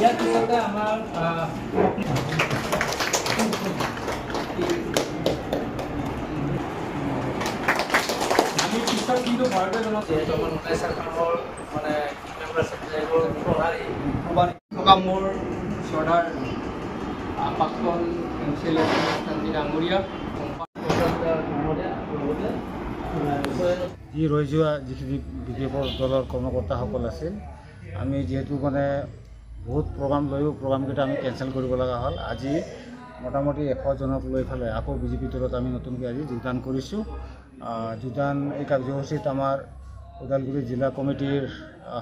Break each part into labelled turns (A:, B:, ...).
A: ইয়াৰ পিছতে আমাৰ আমি পিছত কিন্তু ভাৰতীয় যিহেতু আমাৰ নটাইছাৰ কামৰ মানে থকা মোৰ চৰ্দাৰ প্ৰাক্তন কাউন্সিলৰ ডাঙৰীয়া
B: যি ৰৈ যোৱা যিখিনি বিজেপিৰ দলৰ কৰ্মকৰ্তাসকল আছিল আমি যিহেতু মানে বহুত প্ৰগ্ৰাম লৈও প্ৰগ্ৰামকেইটা আমি কেঞ্চেল কৰিব লগা হ'ল। আজি মোটামুটি 100 জনক লৈ পেলাই আকৌ বিজেপি দলত আমি নতুনকৈ আজি যোগদান কৰিছোঁ। যোগদান এই কাৰ্যসূচীত আমাৰ ওদালগুৰি জিলা কমিটিৰ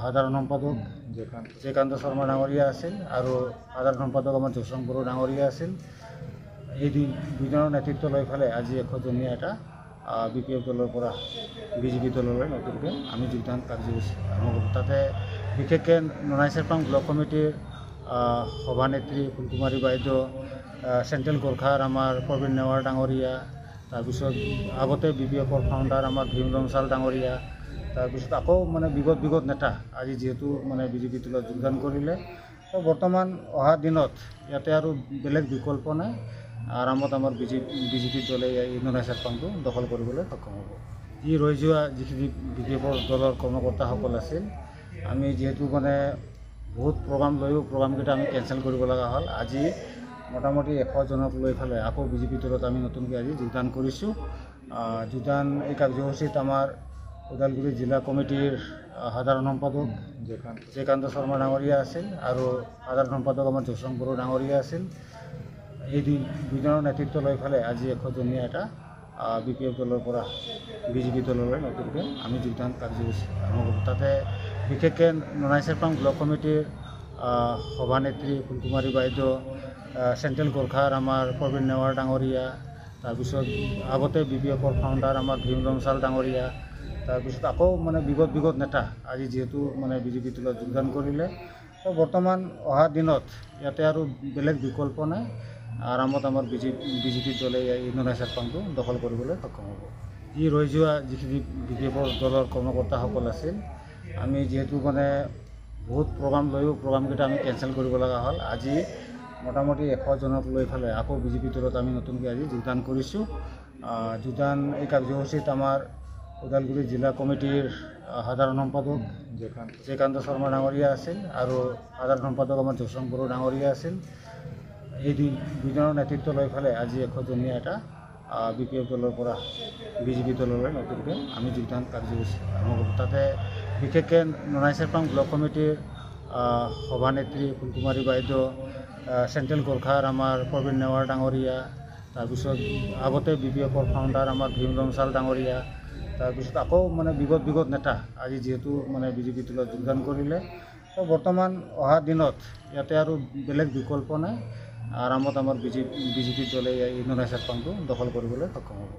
B: সাধাৰণ সম্পাদক জয়কান্ত শৰ্মা ডাঙৰীয়া আছিল আৰু সাধাৰণ সম্পাদক আমাৰ জয়সং বড়ো ডাঙৰীয়া আছিল। এই দুজনৰ নেতৃত্ব লৈ পেলাই আজি 100জনীয়া এটা BPF দলৰ পৰা বিজেপি দললৈ নতুনকৈ আমি যোগদান কাৰ্যসূচী আৰম্ভ কৰোঁ। তাতে বিশেষকৈ ননাইচেৰপাং ব্লক কমিটিৰ সভানেত্ৰী ফুলকুমাৰী বাইদেউ, চেণ্ট্ৰেল গোৰ্খাৰ আমাৰ প্ৰবীণ নেৱাৰ ডাঙৰীয়া, তাৰপিছত আগতে BPFৰ ফাউণ্ডাৰ আমাৰ ভীম লমচাল ডাঙৰীয়া, তাৰপিছত আকৌ মানে বিগত নেতা আজি যিহেতু মানে বিজেপি দলত যোগদান কৰিলে। তো বৰ্তমান অহা দিনত ইয়াতে আৰু বেলেগ বিকল্প নাই। আৰামত আমাৰ বিজেপি দলে এই ননাইচেৰপাংটো দখল কৰিবলৈ সক্ষম হ'ব। যি ৰৈ যোৱা যিখিনি বিজেপিৰ দলৰ কৰ্মকৰ্তাসকল আছিল আমি যিহেতু মানে বহুত প্ৰগ্ৰাম লৈও প্ৰগ্ৰামকেইটা আমি কেঞ্চেল কৰিব লগা হ'ল। আজি মোটামুটি 100 জনক লৈ পেলাই আকৌ বিজেপি দলত আমি নতুনকৈ আজি যোগদান কৰিছোঁ। যোগদান এই কাৰ্যসূচীত আমাৰ ওদালগুৰি জিলা কমিটিৰ সাধাৰণ সম্পাদক জয়কান্ত শৰ্মা ডাঙৰীয়া আছিল আৰু সাধাৰণ সম্পাদক আমাৰ জয়সং বড়ো ডাঙৰীয়া আছিল। এই দুজনৰ নেতৃত্ব লৈ পেলাই আজি 100জনীয়া এটা BPF দলৰ পৰা বিজেপি দললৈ নতুনকৈ আমি যোগদান কাৰ্যসূচী আৰম্ভ কৰোঁ। তাতে বিশেষকৈ ননাইচেৰপাং ব্লক কমিটিৰ সভানেত্ৰী ফুলকুমাৰী বাইদেউ, চেণ্ট্ৰেল গোৰ্খাৰ আমাৰ প্ৰবীণ নেৱাৰ ডাঙৰীয়া, তাৰপিছত আগতে BPFৰ ফাউণ্ডাৰ আমাৰ ভীম লমচাল ডাঙৰীয়া, তাৰপিছত আকৌ মানে বিগত নেতা আজি যিহেতু মানে বিজেপি দলত যোগদান কৰিলে। তো বৰ্তমান অহা দিনত ইয়াতে আৰু বেলেগ বিকল্প নাই। আৰামত আমাৰ বিজেপি দলে এই ননাইচেৰপাংটো দখল কৰিবলৈ সক্ষম হ'ব। যি ৰৈ যোৱা যিখিনি বিজেপিৰ দলৰ কৰ্মকৰ্তাসকল আছিল আমি যিহেতু মানে বহুত প্ৰগ্ৰাম লৈও প্ৰগ্ৰামকেইটা আমি কেঞ্চেল কৰিব লগা হ'ল। আজি মোটামুটি 100 জনক লৈ পেলাই আকৌ বিজেপি দলত আমি নতুনকৈ আজি যোগদান কৰিছোঁ। যোগদান এই কাৰ্যসূচীত আমাৰ ওদালগুৰি জিলা কমিটিৰ সাধাৰণ সম্পাদক জয়কান্ত শৰ্মা ডাঙৰীয়া আছিল আৰু সাধাৰণ সম্পাদক আমাৰ জয়সং বড়ো ডাঙৰীয়া আছিল। এই দুজনৰ নেতৃত্ব লৈ পেলাই আজি 100জনীয়া এটা BPF দলৰ পৰা বিজেপি দললৈ নতুনকৈ আমি যোগদান কাৰ্যসূচী আৰম্ভ কৰোঁ। তাতে বিশেষকৈ ননাইচেৰপাং ব্লক কমিটিৰ সভানেত্ৰী ফুলকুমাৰী বাইদেউ, চেণ্ট্ৰেল গোৰ্খাৰ আমাৰ প্ৰবীণ নেৱাৰ ডাঙৰীয়া, তাৰপিছত আগতে BPFৰ ফাউণ্ডাৰ আমাৰ ভীম লমচাল ডাঙৰীয়া, তাৰপিছত আকৌ মানে বিগত নেতা আজি যিহেতু মানে বিজেপি দলত যোগদান কৰিলে। তো বৰ্তমান অহা দিনত ইয়াতে আৰু বেলেগ বিকল্প নাই। আৰামত আমাৰ বিজেপি দলে এই ননাইচেৰপাংটো দখল কৰিবলৈ সক্ষম হ'ব।